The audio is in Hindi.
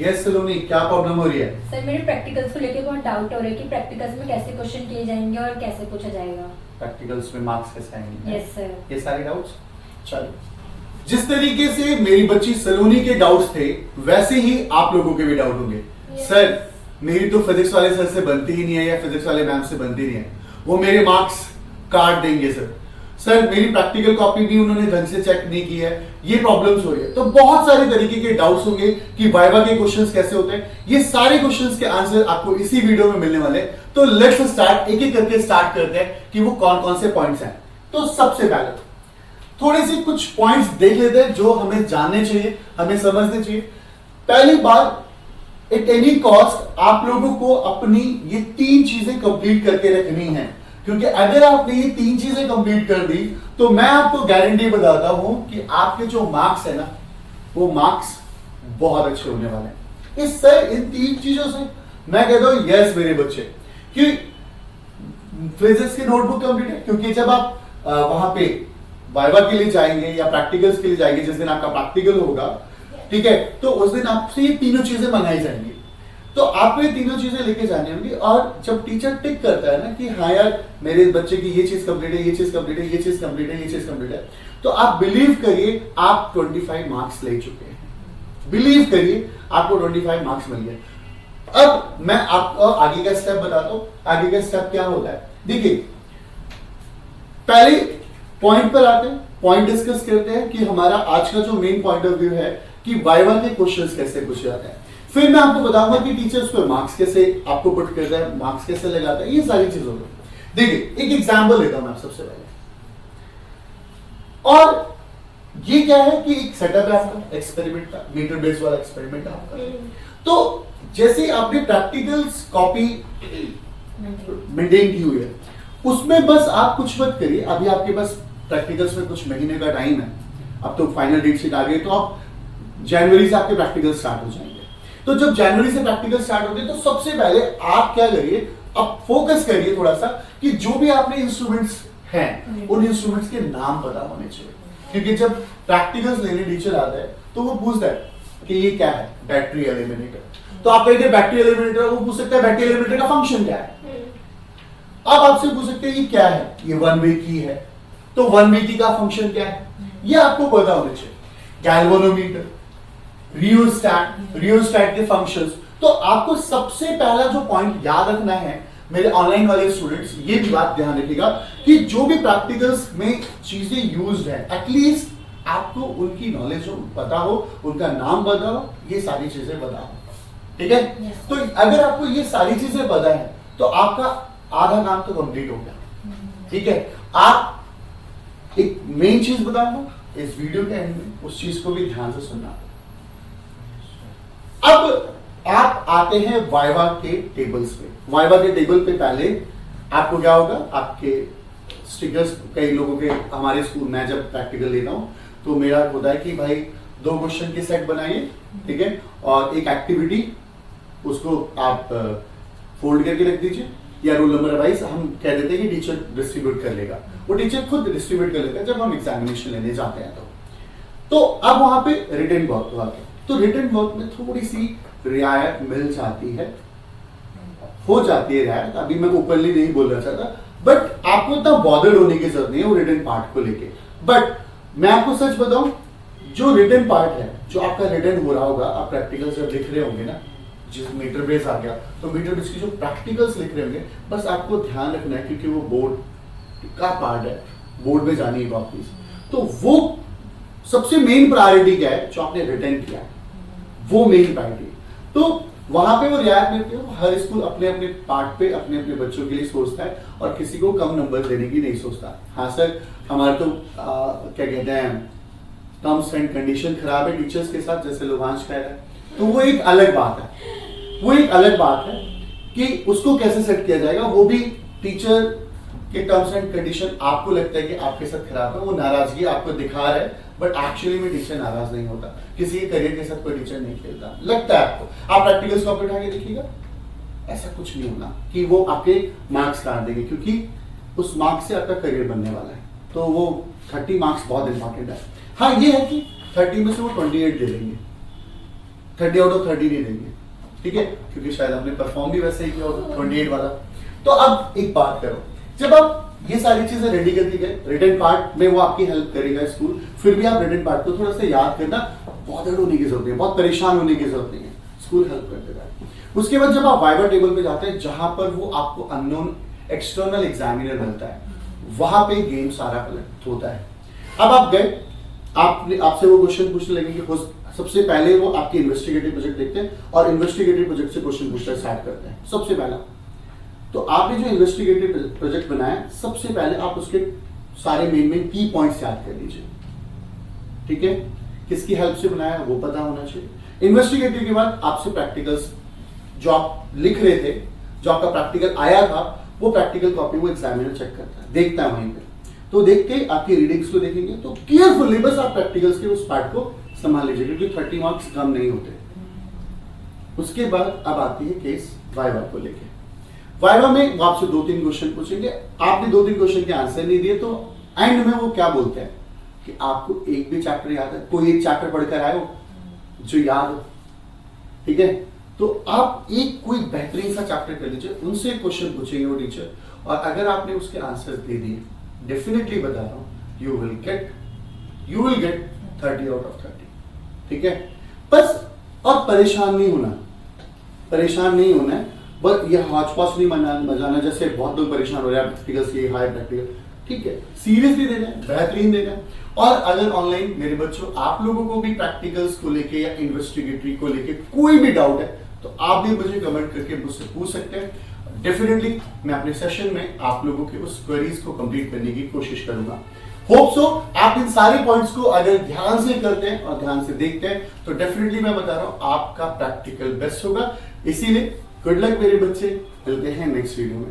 यस सलोनी, क्या प्रॉब्लम हो रही है? सर मेरे प्रैक्टिकल्स को लेके बहुत डाउट हो रहा है कि प्रैक्टिकल्स में कैसे क्वेश्चन किए जाएंगे और कैसे पूछा जाएगा। प्रैक्टिकल्स में मार्क्स कैसे आएंगे? Yes sir. ये सारे डाउट्स, चलो। जिस तरीके से मेरी बच्ची सलोनी के डाउट्स थे वैसे ही आप लोगों के भी डाउट होंगे। सर मेरी तो फिजिक्स वाले सर से बनती ही नहीं है या फिजिक्स वाले मैम से बनती नहीं है, वो मेरे मार्क्स काट देंगे। सर मेरी प्रैक्टिकल कॉपी भी उन्होंने ढंग से चेक नहीं की है, ये प्रॉब्लम्स हो रही है। तो बहुत सारे तरीके के डाउट्स होंगे कि वाइवा के क्वेश्चंस कैसे होते हैं। ये सारे क्वेश्चंस के आंसर आपको इसी वीडियो में मिलने वाले हैं। तो लेट्स स्टार्ट, एक एक करके स्टार्ट करते हैं कि वो कौन कौन से पॉइंट्स हैं। तो सबसे पहले थोड़े से कुछ पॉइंट्स देख लेते हैं जो हमें जानने चाहिए, हमें समझने चाहिए। पहली बात, एट एनी कॉस्ट आप लोगों को अपनी ये 3 चीजें कंप्लीट करके रखनी है, क्योंकि अगर आपने ये 3 चीजें कंप्लीट कर दी तो मैं आपको गारंटी बताता हूं कि आपके जो मार्क्स है ना, वो मार्क्स बहुत अच्छे होने वाले हैं। इस सर इन 3 चीजों से मैं कहता हूं यस मेरे बच्चे, कि फिजिक्स की नोटबुक कंप्लीट है, क्योंकि जब आप वहां पे वाइवा के लिए जाएंगे या प्रैक्टिकल्स के लिए जाएंगे, जिस दिन आपका प्रैक्टिकल होगा, ठीक है, तो उस दिन आपसे ये तीनों चीजें मंगाई जाएंगी। तो आपको ये तीनों चीजें लेके जानी होंगी। और जब टीचर टिक करता है ना कि हाँ यार मेरे बच्चे की ये चीज कंप्लीट है, ये चीज कंप्लीट है, ये चीज कंप्लीट है, ये चीज कंप्लीट है, तो आप बिलीव करिए आप 25 मार्क्स ले चुके हैं। बिलीव करिए आपको 25 मार्क्स मिल गए। अब मैं आपको आगे का स्टेप बताता हूं। आगे का स्टेप क्या होता है, देखिए पहले पॉइंट पर आते हैं, पॉइंट डिस्कस करते हैं कि हमारा आज का जो मेन पॉइंट ऑफ व्यू है कि वाइवा के क्वेश्चंस कैसे पूछे जाते हैं। फिर मैं आपको बताऊंगा कि टीचर्स पर मार्क्स कैसे आपको पुट करता है, मार्क्स कैसे लगाता है, ये सारी चीजों में। देखिए एक एग्जांपल लेता हूं मैं सबसे पहले, और ये क्या है कि एक सेटअप है आपका, एक्सपेरिमेंट का, मीटर बेस्ड वाला एक्सपेरिमेंट है आपका। तो जैसे आपने प्रैक्टिकल्स कॉपी मेंटेन की हुई है, उसमें बस आप कुछ मत करिए। अभी आपके पास प्रैक्टिकल्स में कुछ महीने का टाइम है, अब तो फाइनल डेट शीट आ गई, तो आप जनवरी से आपके प्रैक्टिकल स्टार्ट हो जाएंगे। तो जब जनवरी से प्रैक्टिकल स्टार्ट होते हैं तो सबसे पहले आप क्या करिए, आप फोकस करिए थोड़ा सा कि जो भी आपने इंस्ट्रूमेंट्स हैं उन इंस्ट्रूमेंट्स के नाम पता होने चाहिए। क्योंकि जब प्रैक्टिकल्स लेने टीचर आता है तो वो पूछता है कि ये क्या है, बैटरी एलिमिनेटर। तो आप कहेंगे बैटरी एलिमिनेटर, वो पूछ सकता है बैटरी एलिमिनेटर का फंक्शन क्या है। अब आपसे पूछ सकते हैं ये क्या है, ये 1 वे की है, तो 1 वे की का फंक्शन क्या है, ये आपको पता होना चाहिए। गैल्वेनोमीटर, रियोस्टैट के फंक्शंस। तो आपको सबसे पहला जो पॉइंट याद रखना है मेरे ऑनलाइन वाले स्टूडेंट्स, ये भी बात ध्यान रखिएगा कि जो भी प्रैक्टिकल्स में चीजें यूज्ड है, एटलीस्ट आपको उनकी नॉलेज हो, पता हो, उनका नाम पता हो, ये सारी चीजें पता हो, ठीक है। तो अगर आपको ये सारी चीजें पता है तो आपका आधा काम तो कंप्लीट हो गया, ठीक है। आप एक मेन चीज बताऊंगा इस वीडियो के एंड में, उस चीज को भी ध्यान से सुनना। अब आप आते हैं वाइवा के टेबल्स पे। वाइवा के टेबल पे पहले आपको क्या होगा, आपके स्टिकर्स, कई लोगों के, हमारे स्कूल में जब प्रैक्टिकल लेता हूं तो मेरा होता है कि भाई 2 क्वेश्चन के सेट बनाइए, ठीक है, और एक एक्टिविटी, उसको आप फोल्ड करके रख दीजिए, या रोल नंबर वाइज हम कह देते हैं कि टीचर डिस्ट्रीब्यूट कर लेगा, वो टीचर खुद डिस्ट्रीब्यूट कर लेता है जब हम एग्जामिनेशन लेने जाते हैं। तो अब वहां पे रिटन वर्क हुआ, तो रिटन वर्क में थोड़ी सी रियायत मिल जाती है, हो जाती है रियायत। अभी मैं ओपनली नहीं बोलना चाहता, बट आपको इतना बॉदर्ड होने की जरूरत नहीं है वो रिटन पार्ट को लेके। बट मैं आपको सच बताऊं, जो रिटन पार्ट है, जो आपका रिटन हो रहा होगा, आप प्रैक्टिकल जब लिख रहे होंगे ना, जिस मीटर बेस आ गया, तो मीटर बेस की जो प्रैक्टिकल्स लिख रहे होंगे, बस आपको ध्यान रखना है क्योंकि वो बोर्ड का पार्ट है, बोर्ड में जानी है वापस। तो वो सबसे मेन प्रायोरिटी क्या है, जो आपने रिटर्न किया वो मेन प्रायोरिटी। तो वहां पे वो रियायत मिलती है। हर स्कूल अपने अपने पार्ट पे अपने अपने बच्चों के लिए सोचता है और किसी को कम नंबर देने की नहीं सोचता। हाँ सर, हमारे तो क्या कहते हैं, टर्म्स एंड कंडीशन खराब है टीचर्स के साथ, जैसे लोभांश कह रहा है, तो वो एक अलग बात है। वो एक अलग बात है कि उसको कैसे सेट किया जाएगा, वो भी टीचर के टर्म्स एंड कंडीशन आपको लगता है कि आपके साथ खराब है, वो नाराजगी आपको दिखा रहा है, बट एक्चुअली में टीचर नाराज नहीं होता। किसी के करियर के साथ कोई टीचर नहीं खेलता, लगता है आपको। आप प्रैक्टिकल्स कॉपी उठा के देखिएगा, ऐसा कुछ नहीं होना कि वो आपके मार्क्स काट देंगे, क्योंकि उस मार्क्स से आपका करियर बनने वाला है। तो वो 30 मार्क्स बहुत इंपॉर्टेंट है। हाँ ये है कि 30 में से वो 28 दे देंगे, 30 आउट ऑफ 30 नहीं देंगे, ठीक है, क्योंकि शायद आपने परफॉर्म भी वैसे ही किया होगा 28 वाला। तो अब एक बात करो, जब आप ये सारी चीजें रेडी कर दी गए, रिटन पार्ट में वो आपकी हेल्प करेगा स्कूल, फिर भी आप रिटन पार्ट को थोड़ा सा याद करना, बॉदर्ड होने की जरूरत नहीं है, बहुत परेशान होने की जरूरत नहीं है, स्कूल हेल्प कर देगा। उसके बाद जब आप वाइवा टेबल पे जाते हैं, जहां पर वो आपको अननोन एक्सटर्नल एग्जामिनर मिलता है, वहां पे गेम सारा कलेक्ट होता है। अब आप गए, आपसे वो क्वेश्चन पूछने लगे कि सबसे पहले वो आपके इन्वेस्टिगेटिव प्रोजेक्ट देखते हैं और इन्वेस्टिगेटिव प्रोजेक्ट से क्वेश्चन पूछना स्टार्ट करते हैं सबसे पहला। तो आपने जो इन्वेस्टिगेटिव प्रोजेक्ट बनाया, सबसे पहले आप उसके सारे मेन की पॉइंट्स याद कर लीजिए, ठीक है, किसकी हेल्प से बनाया वो पता होना चाहिए। इन्वेस्टिगेटिव के बाद आपसे प्रैक्टिकल्स जो आप लिख रहे थे, जो आपका प्रैक्टिकल आया था, वो प्रैक्टिकल कॉपी वो एग्जामिनर चेक करता है, देखता है वहीं पे। तो देख के आपकी रीडिंग्स को देखेंगे, तो केयरफुली बस आप प्रैक्टिकल्स के उस पार्ट को संभाल लीजिए, क्योंकि 30 मार्क्स कम नहीं होते। उसके बाद अब आती है केस वाइवा को लेके। वाइवा में वो आपसे 2-3 क्वेश्चन पूछेंगे, आपने 2-3 क्वेश्चन के आंसर नहीं दिए तो एंड में वो क्या बोलते हैं कि आपको एक भी चैप्टर याद है, कोई एक चैप्टर पढ़कर आए हो जो याद हो, ठीक है, तो आप एक कोई बेहतरीन सा चैप्टर कर लीजिए, उनसे क्वेश्चन पूछेंगे वो टीचर, और अगर आपने उसके आंसर दे दिए, डेफिनेटली बता रहा हूं you will get 30 out of 30, ठीक है। बस और परेशान नहीं होना है, बस ये हौच-पौच नहीं बजाना, जैसे बहुत लोग परेशान हो रहे हैं प्रैक्टिकल से, हाई प्रैक्टिकल, ठीक है, सीरियसली देना है, बेहतरीन देना है। और अगर ऑनलाइन मेरे बच्चों आप लोगों को भी प्रैक्टिकल्स को लेके या इन्वेस्टिगेटरी को लेके कोई भी डाउट है, तो आप भी मुझे कमेंट करके मुझसे पूछ सकते हैं। डेफिनेटली मैं अपने सेशन में आप लोगों के उस क्वेरीज को कंप्लीट करने की कोशिश करूंगा। होप सो आप इन सारे पॉइंट्स को अगर ध्यान से करते हैं और ध्यान से देखते हैं, तो डेफिनेटली मैं बता रहा हूं आपका प्रैक्टिकल बेस्ट होगा। इसीलिए गुड लक मेरे बच्चे, मिलते हैं नेक्स्ट वीडियो में।